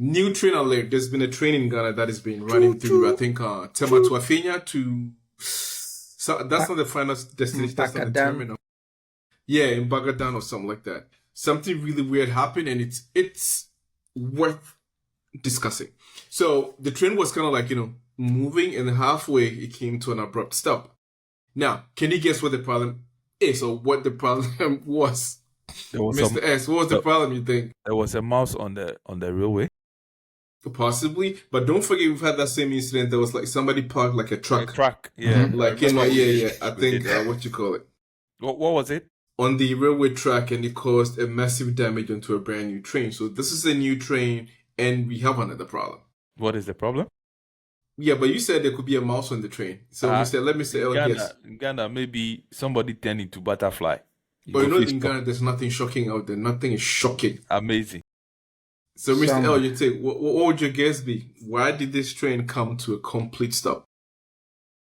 New train alert. There's been a train in Ghana that has been running through, I think, Tema to Afenya to... So that's not the final destination. That's not the terminal. Yeah, in Bagadan or something like that. Something really weird happened, and it's worth discussing. So the train was kind of like, moving, and halfway it came to an abrupt stop. Now, can you guess what the problem is, or what the problem was? Mr. S, what was the problem, you think? There was a mouse on the railway. Possibly, but don't forget we've had that same incident. There was like somebody parked like a truck. Yeah. Like, yeah. I think, what you call it? What was it? On the railway track, and it caused a massive damage onto a brand new train. So this is a new train, and we have another problem. What is the problem? Yeah, but you said there could be a mouse on the train. So let me say, yes. In Ghana, maybe somebody turned into butterfly. But in Ghana, there's nothing shocking out there. Nothing is shocking. Amazing. So, Mr. L, you take, what would your guess be? Why did this train come to a complete stop?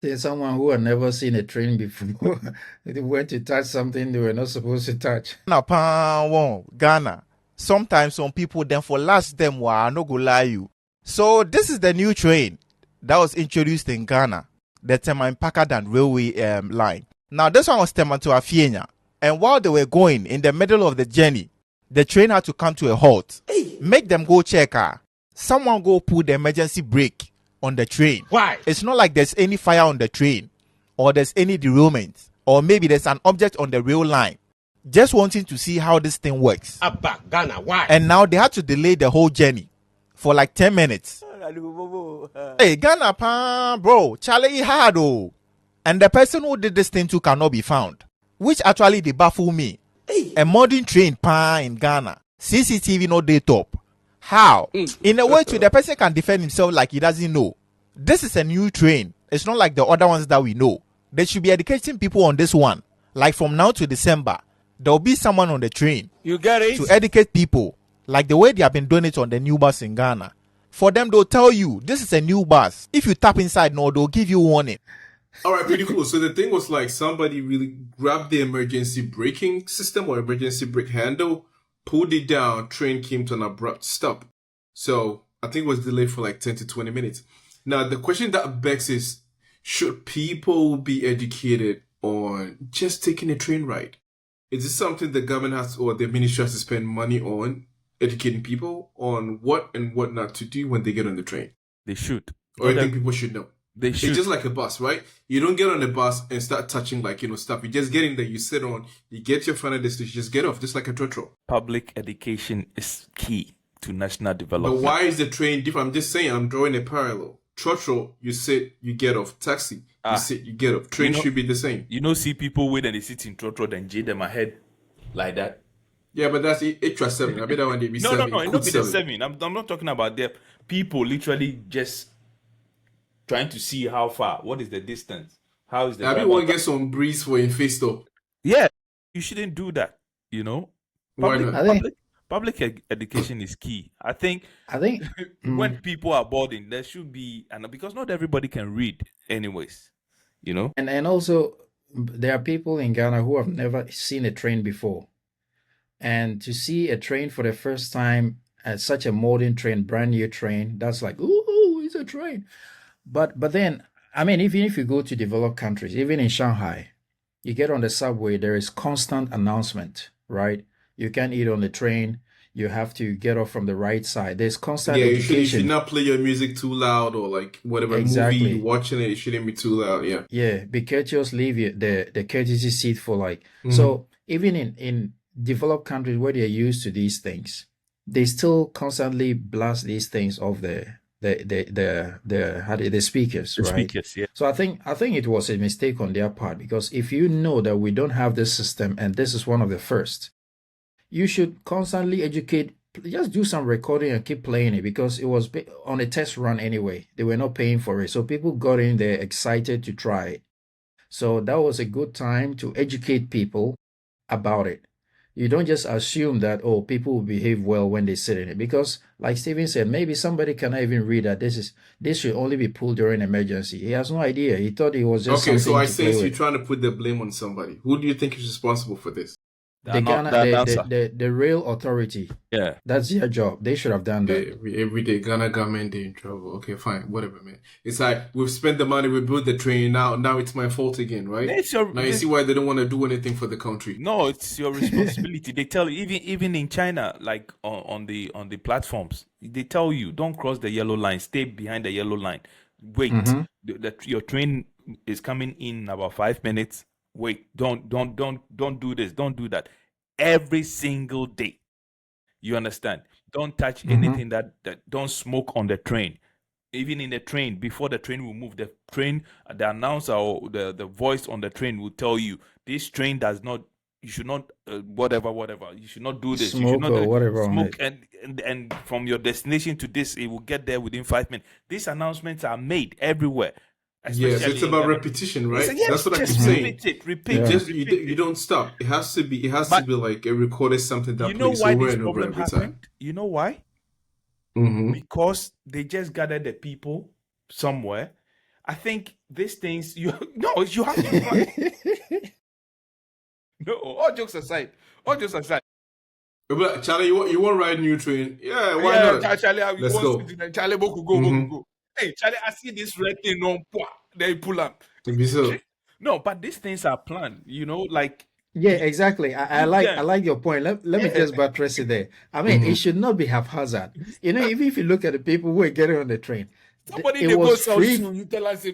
There's someone who had never seen a train before. They went to touch something they were not supposed to touch. Ghana. Sometimes some people then for last them were no go lie you. So this is the new train that was introduced in Ghana, the Tema Pakadan railway line. Now this one was Tema to Afenya, and while they were going in the middle of the journey, the train had to come to a halt. Make them go check her. Someone go pull the emergency brake on the train. Why? It's not like there's any fire on the train, or there's any derailment, or maybe there's an object on the rail line. Just wanting to see how this thing works. Abba, Ghana, why? And now they had to delay the whole journey for like 10 minutes. Hey, Ghana, bro, Charlie hard oh. And the person who did this thing too cannot be found. Which actually they baffle me. A modern train in Ghana. CCTV no day top. How? In a way too, the person can defend himself like he doesn't know. This is a new train. It's not like the other ones that we know. They should be educating people on this one. Like from now to December, there will be someone on the train. You get it? To educate people. Like the way they have been doing it on the new bus in Ghana. For them, they'll tell you, this is a new bus. If you tap inside, no, they'll give you warning. All right, pretty cool. So the thing was like somebody really grabbed the emergency braking system or emergency brake handle, pulled it down, train came to an abrupt stop. So I think it was delayed for like 10 to 20 minutes. Now, the question that begs is, should people be educated on just taking a train ride? Is this something the government has or the ministry has to spend money on, educating people on what and what not to do when they get on the train? They should. Or I think people should know. They should. It's just like a bus, right? You don't get on the bus and start touching stuff. You just get in there, you sit on, you get your final destination, just get off, just like a trotro. Public education is key to national development. But why is the train different? I'm just saying, I'm drawing a parallel. Trotro, you sit, you get off. Taxi, you sit, you get off. Train should be the same. See people wait and they sit in trotro, then jay them ahead like that. Yeah, but that's extra 7. I bet that one they be 7. No, it don't be the 7. I'm not talking about the people literally just trying to see how far, what is the distance, how is the. Everyone get some breeze for in face though. Yeah, you shouldn't do that. Why not? Public education is key. I think when people are boarding, there should be, and because not everybody can read, anyways. And also there are people in Ghana who have never seen a train before, and to see a train for the first time at such a modern train, brand new train, that's like, ooh, it's a train. But then, I mean, even if you go to developed countries, even in Shanghai, you get on the subway, there is constant announcement, right? You can't eat on the train. You have to get off from the right side. There's constant education. You should not play your music too loud or like whatever movie you're watching it shouldn't be too loud. Yeah. Yeah. Be courteous. Leave the courtesy seat for like. So even in developed countries where they're used to these things, they still constantly blast these things off the speakers, right? Speakers, yeah. So I think it was a mistake on their part, because if you know that we don't have this system and this is one of the first, you should constantly educate. Just do some recording and keep playing it, because it was on a test run anyway. They were not paying for it, so people got in there excited to try it. So that was a good time to educate people about it. You don't just assume that, people will behave well when they sit in it, because like Steven said, maybe somebody cannot even read that this should only be pulled during emergency. He has no idea. He thought it was just okay. So I sense you're trying to put the blame on somebody. Who do you think is responsible for this? The Ghana, the rail authority. Yeah, that's their job. They should have done that. Every day, Ghana government, they in trouble. Okay, fine, whatever, man. It's like we've spent the money, we built the train. Now it's my fault again, right? Now you see why they don't want to do anything for the country. No, it's your responsibility. They tell you, even in China, like on the platforms, they tell you don't cross the yellow line, stay behind the yellow line. Wait, your train is coming in about 5 minutes. Wait, don't do this, don't do that. Every single day. You understand? Don't touch anything that don't smoke on the train. Even in the train, before the train will move, the announcer or the voice on the train will tell you this train does not. You should not whatever. You should not do this. Smoke you should not or whatever. Smoke and from your destination to this, it will get there within 5 minutes. These announcements are made everywhere. Yes, it's about repetition, right? Yes, that's what I keep saying. Repeat. Yeah. Just you don't stop. It has to be like a recorded something that plays over and over every time. You know why? Because they just gathered the people somewhere. I think these things you have to. No, all jokes aside. But Charlie, you want to ride new train? Yeah, why not? Charlie, let's go. Charlie, go. Hey, Charlie, I see this red thing on. They pull up. No, but these things are planned. Like. Yeah, exactly. I like your point. Let me just buttress it there. I mean, it should not be haphazard. Even if you look at the people who are getting on the train, it was free. You tell us.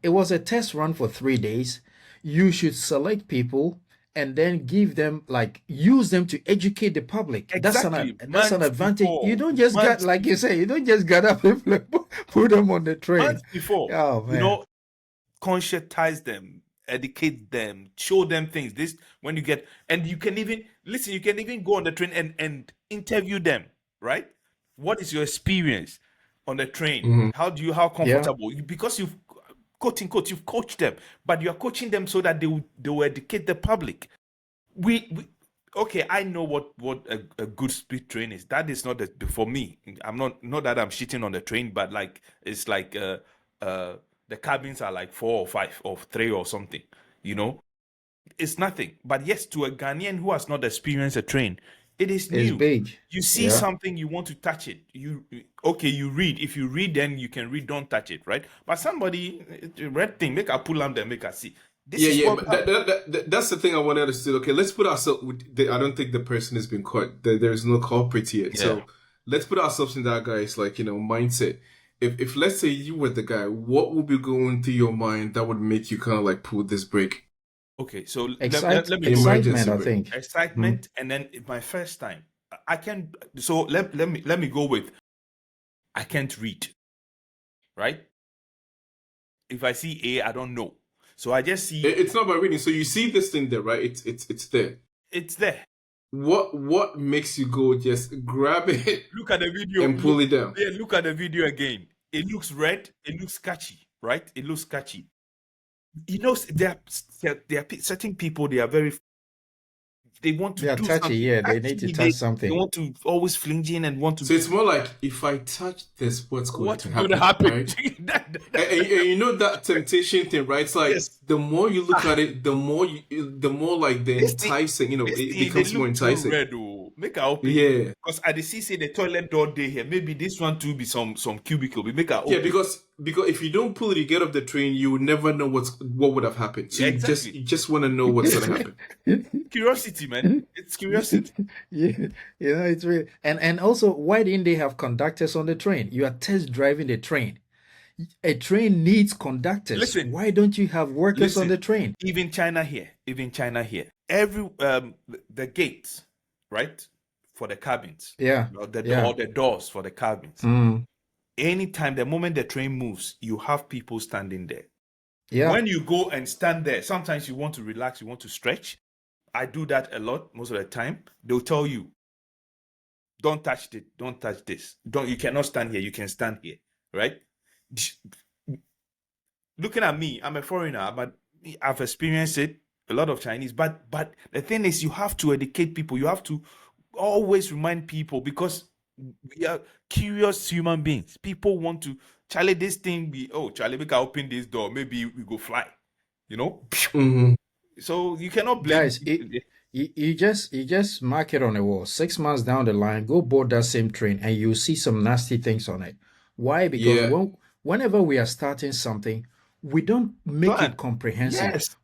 It was a test run for 3 days. You should select people and then give them, use them to educate the public. Exactly. That's an advantage. You don't just like you say, you don't just gather people and put them on the train. Months before, conscientize them, educate them, show them things. This when you get, and you can even listen. You can even go on the train and interview them. Right? What is your experience on the train? How comfortable? Because you've quote unquote, you've coached them, but you're coaching them so that they will educate the public. Okay, I know what a good speed train is. That is not for me. I'm not that I'm shitting on the train, but it's like the cabins are like 4 or 5 or 3 or something. It's nothing. But yes, to a Ghanaian who has not experienced a train, it is new. It's big. You see something, you want to touch it. You read. If you read, then you can read. Don't touch it, right? But somebody, red thing, make a pull on them, make a see. That's the thing I wanted to say. Okay, let's put ourselves. I don't think the person has been caught. There's no culprit yet. Yeah. So let's put ourselves in that guy's mindset. If let's say you were the guy, what would be going through your mind that would make you kind of pull this brake? Okay, so let me excitement. I think excitement, and then my first time, I can. So let me go with. I can't read, right? If I see A, I don't know, so I just see. It's not about reading. So you see this thing there, right? It's there. It's there. What makes you go just grab it? Look at the video and pull it down. Yeah, look at the video again. It looks red. It looks sketchy, right? It looks sketchy. There are certain people, they are very, they want to do touchy, something. Yeah, they need to touch something. They want to always flinch in and want to. So it's more like, if I touch this, what's going to happen? Right? and that temptation thing, right? It's like, the more you look at it, the more like the enticing, it becomes more enticing. Red, make a open. Yeah. Because at the CC, the toilet door day here, maybe this one too be some cubicle. We make a open. Yeah, because if you don't pull it, you get off the train, you will never know what would have happened. So exactly. you just want to know what's going to happen. Curiosity, man. It's curiosity. Yeah, it's really. And also, why didn't they have conductors on the train? You are test driving the train. A train needs conductors. Listen, why don't you have workers on the train? Even China here. Every the gates, right, for the cabins. Yeah. Or the doors for the cabins. Anytime, the moment the train moves, you have people standing there. Yeah. When you go and stand there, sometimes you want to relax, you want to stretch. I do that a lot most of the time. They'll tell you, don't touch it, don't touch this. You cannot stand here, you can stand here, right? Looking at me, I'm a foreigner, but I've experienced it, a lot of Chinese. But the thing is, you have to educate people. You have to always remind people, because we are curious human beings. People want to, Charlie, this thing Charlie, we can open this door. Maybe we go fly, Mm-hmm. So you cannot blame. Guys, you just mark it on the wall. 6 months down the line, go board that same train and you'll see some nasty things on it. Why? Because Yeah. whenever we are starting something, we don't make Plan. it comprehensive. Yes.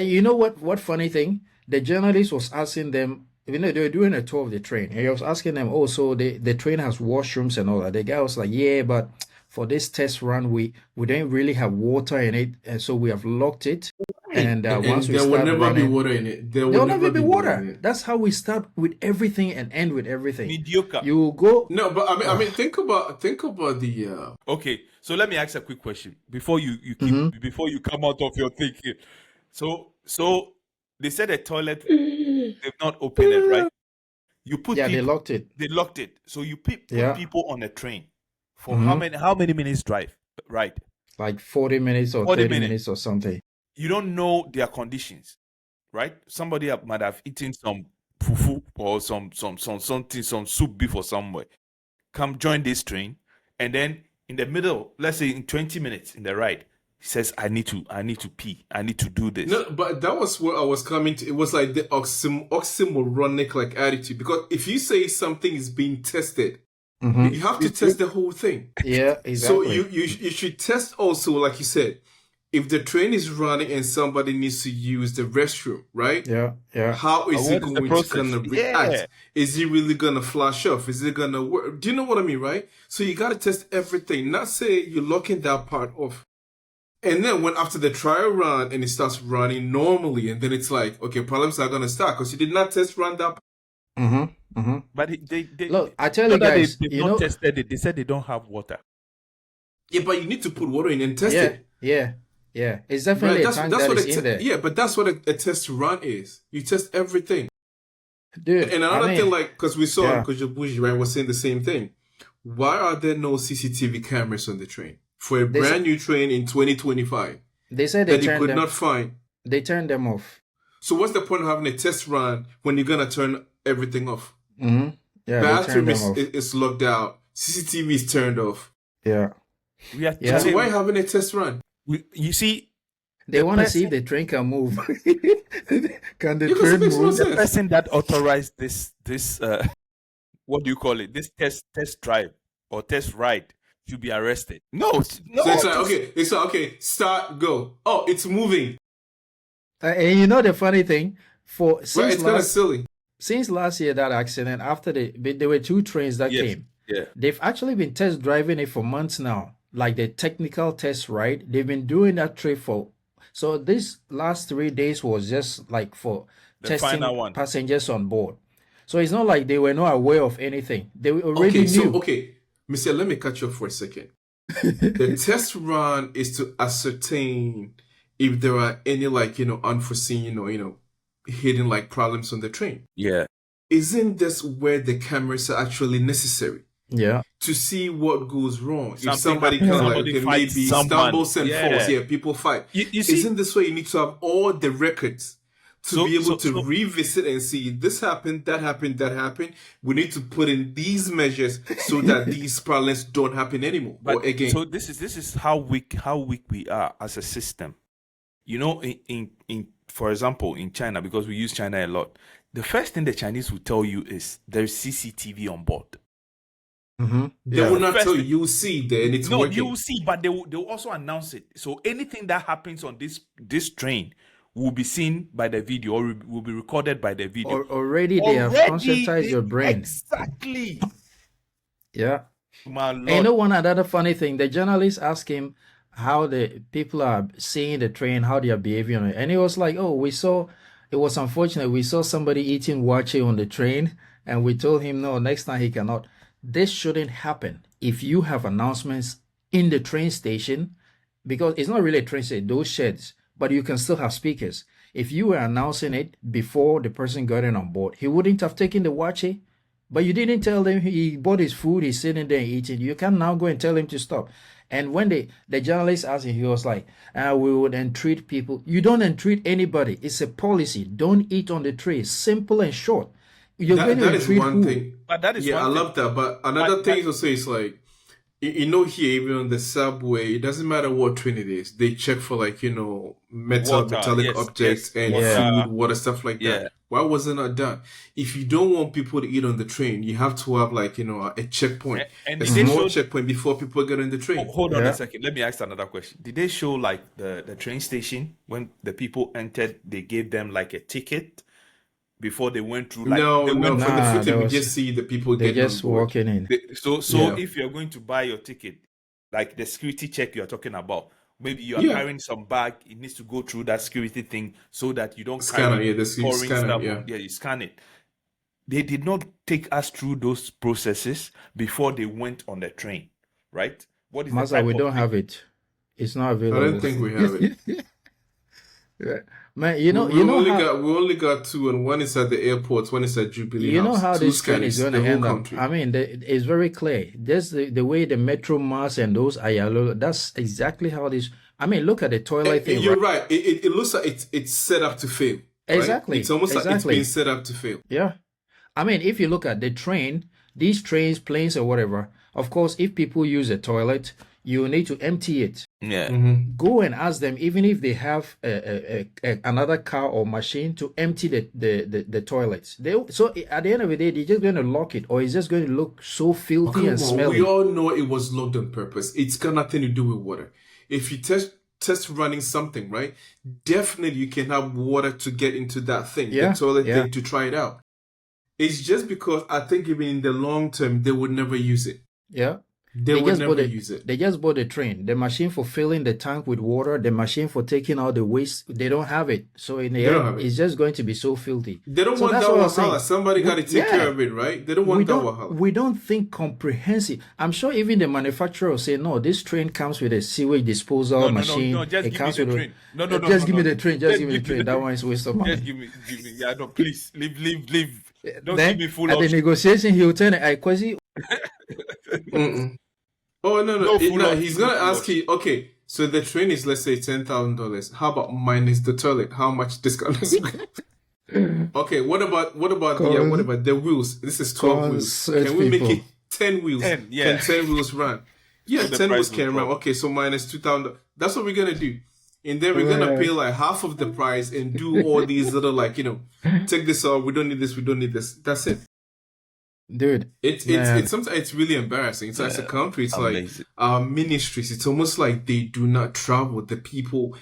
You know what funny thing? The journalist was asking them, they were doing a tour of the train. And he was asking them, oh, so the train has washrooms and all that. The guy was like, yeah, but for this test run, we don't really have water in it, and so we have locked it. And once we there will start never running, be water in it. There there will will never be water in water. it. That's how we start with everything and end with everything. Mediocre. You will go. No, but I mean, think about the. Okay, so let me ask a quick question before you before you come out of your thinking. So they said the toilet they've not opened it, right? You put Yeah, people, they locked it. They locked it. So you put Yeah. people on a train for how many minutes drive? Right. Like 40 minutes or 40 30 minutes or something. You don't know their conditions, right? Somebody might have eaten some fufu or some something, some soup before somewhere. Come join this train, and then in the middle, let's say in 20 minutes in the ride, he says, I need to pee. I need to do this. No, but that was where I was coming to. It was like the oxymoronic like attitude. Because if you say something is being tested, you have to test the whole thing. Yeah, exactly. So you should test also, like you said, if the train is running and somebody needs to use the restroom, right? Yeah. How is it going to gonna react? Yeah. Is it really gonna flash off? Is it gonna work? Do you know what I mean, right? So you gotta test everything. Not say you're locking that part off. And then when after the trial run and it starts running normally, and then it's like, okay, problems are gonna start because you did not test run that. But they Look, I tell you guys, they not tested it. They said they don't have water. Yeah, but you need to put water in and test it. Yeah. It's definitely a tank that is in there. Yeah, but that's what a test run is. You test everything. Dude, And another thing, like, because we saw, because Jabuji, right, was saying the same thing. Why are there no CCTV cameras on the train for a brand new train in 2025? They said they that you could not find. They turned them off. So what's the point of having a test run when you're gonna turn everything off? Yeah, bathroom is locked out. CCTV is turned off. Yeah. So why having a test run? You see, they want to see if the train can move. Can the train move? The person that authorized this what do you call it? This test drive or test ride should be arrested. No. So it's like, okay, start, go. Oh, it's moving. And you know the funny thing, it's kind of silly. Since last year that accident, after there were 2 trains that came. Yeah. They've actually been test driving it for months now. Like the technical test ride, they've been doing that trip for. So this last 3 days was just like for testing passengers on board. So it's not like they were not aware of anything. They already knew. Mr. Let me cut you off for a second. The test run is to ascertain if there are any unforeseen or hidden like problems on the train. Yeah. Isn't this where the cameras are actually necessary? Yeah. To see what goes wrong. If somebody kind of maybe stumbles and falls, people fight. You see, isn't this where you need to have all the records to be able to revisit and see this happened, that happened, that happened. We need to put in these measures so that these problems don't happen anymore. But or again. So this is how weak we are as a system. In for example, in China, because we use China a lot, the first thing the Chinese will tell you is there's CCTV on board. They will not tell you. You will see there, and it's working. You will see, but they will also announce it. So anything that happens on this train will be seen by the video or will be recorded by the video. Already they have conscientized your brain. Exactly. Yeah. My Lord. And one other funny thing, the journalist asked him how the people are seeing the train, how they are behaving on it. And he was like, it was unfortunate. We saw somebody eating wache on the train, and we told him, no, next time he cannot. This shouldn't happen if you have announcements in the train station, because it's not really a train station, those sheds, but you can still have speakers. If you were announcing it before the person got in on board, he wouldn't have taken the wache, but you didn't tell him he bought his food, he's sitting there eating. You can now go and tell him to stop. And when the journalist asked him, he was like, we would entreat people. You don't entreat anybody. It's a policy. Don't eat on the tray. Simple and short. That is one thing. But that is I love that. But another thing is also, it's like, Here, even on the subway, it doesn't matter what train it is. They check for Water, metallic yes, objects and water, food, water, stuff like yeah. that. Why was it not done? If you don't want people to eat on the train, you have to have a checkpoint, And a did they small show? checkpoint before people get on the train. Hold on Yeah. a second. Let me ask another question. Did they show the train station when the people entered? They gave them like a ticket before they went through. Like No, they no. went From the Nah, footage, there we was just see the people they getting on just board. walking in. So Yeah. if you're going to buy your ticket, like the security check you're talking about, maybe you are Yeah. carrying some bag, it needs to go through that security thing so that you don't Scanner, carry yeah, the foreign scanner, stuff. yeah. Yeah, you scan it. They did not take us through those processes before they went on the train, right? What is the Master, type we of don't thing? have it. It's not I don't available. think we have it. Yeah. Man, you know, we you know only how got two, and one is at the airport, one is at Jubilee you know House. how Two this train is scanners, going the to whole end up. country. I mean, it's very clear. There's the way the Metro Mass and those Ayalo. That's exactly how this. I mean, look at the toilet thing, You're right? right. It looks like it's set up to fail. Right? Exactly. It's almost like it's Exactly. been set up to fail. Yeah. I mean, if you look at the train, these trains, planes, or whatever, of course, if people use a toilet, you need to empty it. Yeah. Go and ask them, even if they have another car or machine, to empty the toilets. So at the end of the day, they're just going to lock it, or it's just going to look so filthy Come and on, smelly. we all know it was locked on purpose. It's got nothing to do with water. If you test running something, right, definitely you can have water to get into that thing, Yeah, the toilet yeah. thing, to try it out. It's just because I think even in the long term, they would never use it. Yeah. They would never use it. They just bought the train, the machine for filling the tank with water, the machine for taking out the waste. They don't have it. So in the They don't end, have it. it's just going to be so filthy. They don't So want that that's what I'm saying. wahala. Somebody got to take Yeah. care of it, right? They don't want that wahala. We don't think comprehensive. I'm sure even the manufacturer will say, no, this train comes with a sewage disposal machine. No, just It give me comes the with train. No, just give me no. the train. Just give me the train. That one is waste of money. Just give me. Yeah, no, please leave. Don't Then give me full at the option. negotiation, he'll turn it. Kwesi, Mm-mm. Oh no! No full option, He's gonna no full ask you. Okay, so the train is, let's say, $10,000. How about minus the toilet? How much discount is it? Okay, what about the wheels? This is 12 wheels. Concert Can we make people. it 10 wheels? 10, yeah. Can 10 wheels run? Yeah, The 10 price wheels will can run. drop. Okay, so minus $2,000. That's what we're gonna do. And then we're gonna Right. pay like half of the price and do all these little take this off. We don't need this. We don't need this. That's it. dude. It's Man. sometimes it's really embarrassing. It's as a country, it's Amazing. like our ministries. It's almost like they do not travel. The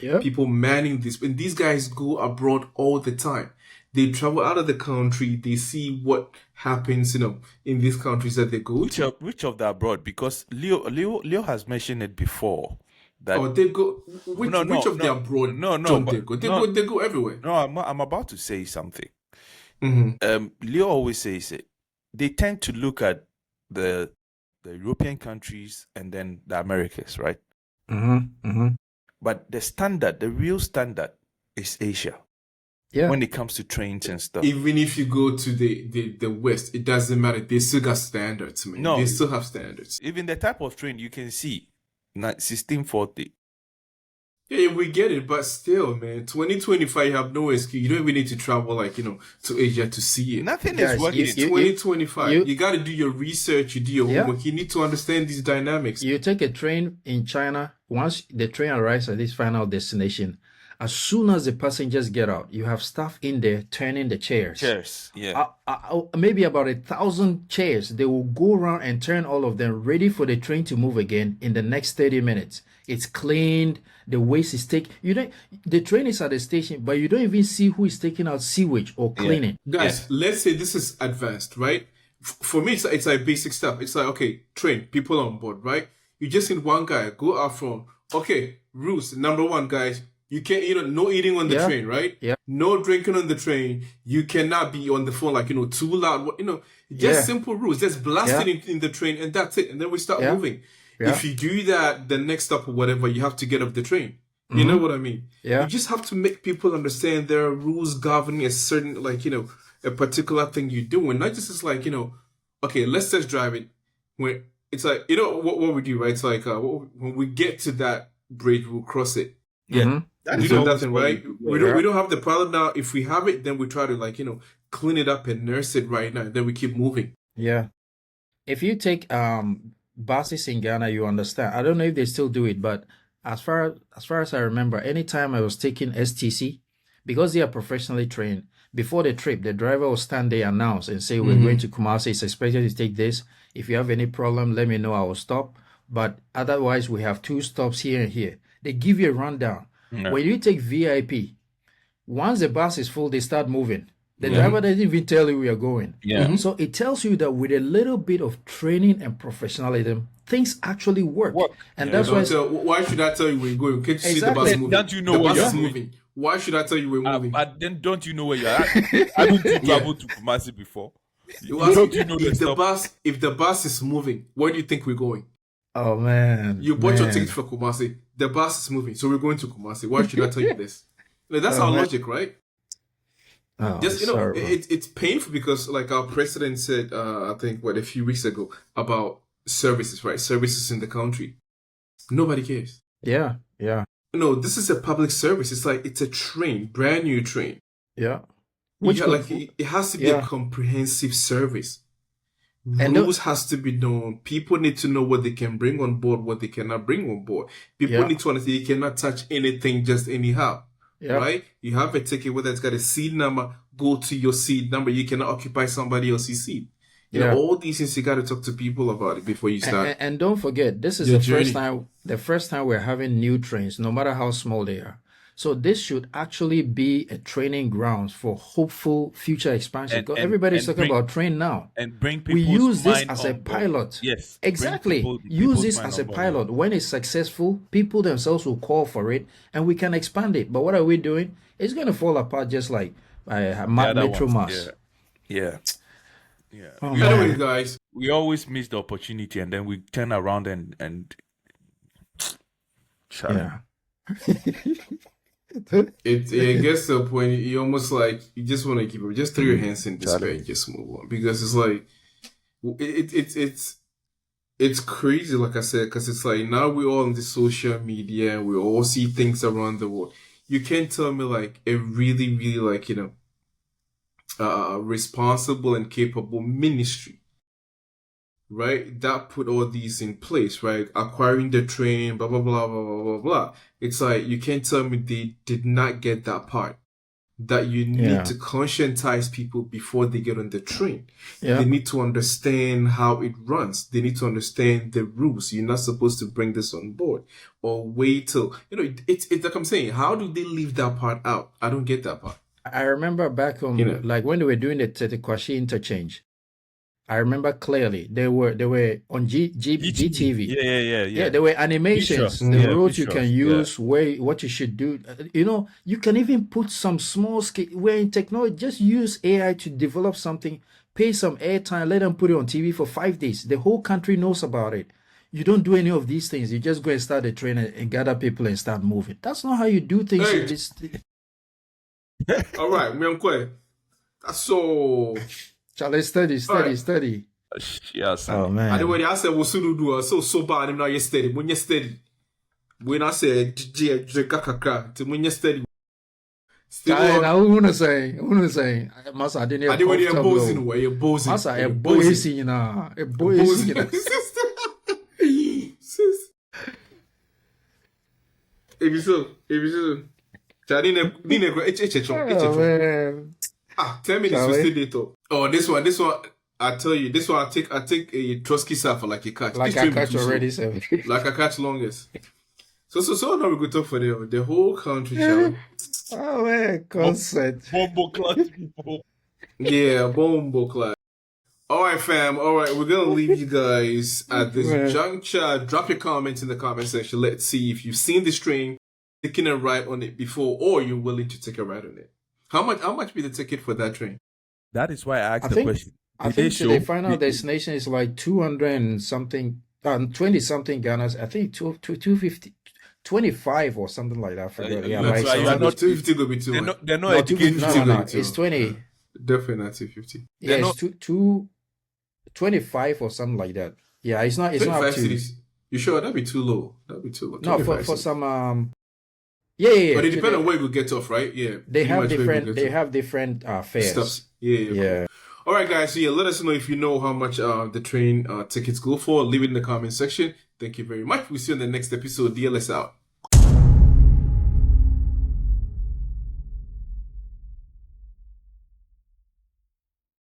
Yep. people manning this, and these guys go abroad all the time. They travel out of the country. They see what happens, in these countries that they go to. Which of the abroad? Because Leo has mentioned it before. That Oh, they go. Which of the abroad? no, don't but- they go? no. They go everywhere. No, I'm about to say something. Mm-hmm. Leo always says it. They tend to look at the European countries and then the Americas, right? But the real standard is Asia Yeah. when it comes to trains and stuff. Even if you go to the West, it doesn't matter. They still got standards, man. No. They still have standards. Even the type of train you can see, 1640. Yeah, we get it, but still, man, 2025, you have no excuse. You don't even need to travel, to Asia to see it. Nothing Guys, is working. you- 2025, you got to do your research, you do your Yeah. homework. You need to understand these dynamics. You take a train in China, once the train arrives at this final destination, as soon as the passengers get out, you have staff in there turning the chairs. Chairs, yeah. Maybe about 1,000 chairs. They will go around and turn all of them ready for the train to move again in the next 30 minutes. It's cleaned. The waste is taken. The train is at the station, but you don't even see who is taking out sewage or cleaning. Guys, let's say this is advanced, right? For me, it's like basic stuff. It's like, okay, train, people on board, right? You just need one guy, go out front. Okay, rules. Number one, guys, you can't, no eating on the Yeah. train, right? Yeah. No drinking on the train. You cannot be on the phone, too loud. Just Yeah. simple rules. Just blast it in the train, and that's it. And then we start Yeah. moving. Yeah. If you do that, the next stop or whatever, you have to get off the train. You know what I mean? Yeah. You just have to make people understand there are rules governing a certain, a particular thing you're doing. Not just okay, let's just drive it. When it's like, what we do, right? It's like when we get to that bridge, we'll cross it. Yeah. That We is do always nothing, what right? we do. We don't have the problem now. If we have it, then we try to clean it up and nurse it right now. Then we keep moving. Yeah. If you take buses in Ghana, you understand. I don't know if they still do it, but as far as I remember, anytime I was taking STC, because they are professionally trained, before the trip, the driver will stand there, announce, and say, "We're going to Kumasi. It's expected to take this. If you have any problem, let me know. I will stop. But otherwise, we have 2 stops here and here." They give you a rundown. Yeah. When you take VIP, once the bus is full, they start moving. The driver doesn't even tell you where you're going. Yeah. So it tells you that with a little bit of training and professionalism, things actually work. And that's why. Why should I tell you where you're going? Can't you see the bus Exactly. moving? Don't you know the where bus you're is moving? Why should I tell you we're moving? But then don't you know where you're at? Haven't you traveled to Kumasi before? Don't you know if the bus is moving, where do you think we're going? Oh man! You bought your ticket for Kumasi. The bus is moving, so we're going to Kumasi. Why should I tell you this? Like, that's our logic, right? Oh, Just sorry, it's painful because like our president said, I think a few weeks ago about services, right? Services in the country. Nobody cares. Yeah. No, this is a public service. It's like it's a train, brand new train. Yeah. It has to be a comprehensive service. And Rules has to be known. People need to know what they can bring on board, what they cannot bring on board. People need to understand you cannot touch anything just anyhow. Right? You have a ticket, whether it's got a seat number, go to your seat number. You cannot occupy somebody else's seat. You know, all these things you got to talk to people about it before you start. And don't forget, this is the first time we're having new trains, no matter how small they are. So this should actually be a training grounds for hopeful future expansion. Because everybody's talking about train now. And bring people. We use this as a pilot. Yes. Exactly. Use this as a pilot. When it's successful, people themselves will call for it and we can expand it. But what are we doing? It's going to fall apart just like Metro Mass. Yeah. Oh, anyway, guys, we always miss the opportunity and then we turn around and shut up. It gets to a point you almost like you just want to keep it. Just throw your hands in despair and just move on, because it's like it's crazy, like I said, because it's like now we're all on the social media and we all see things around the world. You can't tell me like a really, really like responsible and capable ministry, right, that put all these in place, right? Acquiring the training, blah, blah, blah, blah, blah, blah, blah. It's like, you can't tell me they did not get that part. That you need to conscientize people before they get on the train. Yeah. They need to understand how it runs. They need to understand the rules. You're not supposed to bring this on board or wait till, it's like I'm saying, how do they leave that part out? I don't get that part. I remember back on, like when they were doing the Tetekwashi interchange, I remember clearly they were on GTV. Yeah. There were animations, the roads you can use, what you should do. You can even put some small scale where in technology, just use AI to develop something, pay some airtime, let them put it on TV for 5 days. The whole country knows about it. You don't do any of these things. You just go and start a train and gather people and start moving. That's not how you do things. All right, Myankwe. That's so. Charlie, study. Yes. Oh man. And the way I said Wosulu do so bad him now you steady. When you steady. When I say kakaka to when you steady. Still I wanna say, Masa I didn't have to you're bossing way, you're bossing. Masa a bossing na. A bossing. If you so. Charlie Ah, 10 minutes to stay there though. Oh, this one, I tell you, this one I take a Trotsky for like a catch. Like I catch already, so. Like I catch longest. So now we go talk for the whole country, Charlie. Oh man, concert. Bombo class people. Yeah, bombo class. Alright fam, alright, we're gonna leave you guys at this juncture. Drop your comments in the comment section. Let's see if you've seen this train, taking a ride on it before, or you're willing to take a ride on it. How much be the ticket for that train? That is why I asked the question. I think the final destination is like 200 and something, 20 something Ghanas. I think 250, 25 or something like that. I forgot. Yeah, right. So not 250 will be too much. They're not educating. No, it's 20. Definitely not 250. Yeah, it's 225 or something like that. Yeah, it's not. It's not up to. Cities. You sure that'd be too low? No, for some Yeah. But it depends on where you get off, right? Yeah. They have different fares. Stuffs. Yeah. All right, guys. So yeah, let us know if you know how much the train tickets go for. Leave it in the comment section. Thank you very much. We'll see you in the next episode. DLS out.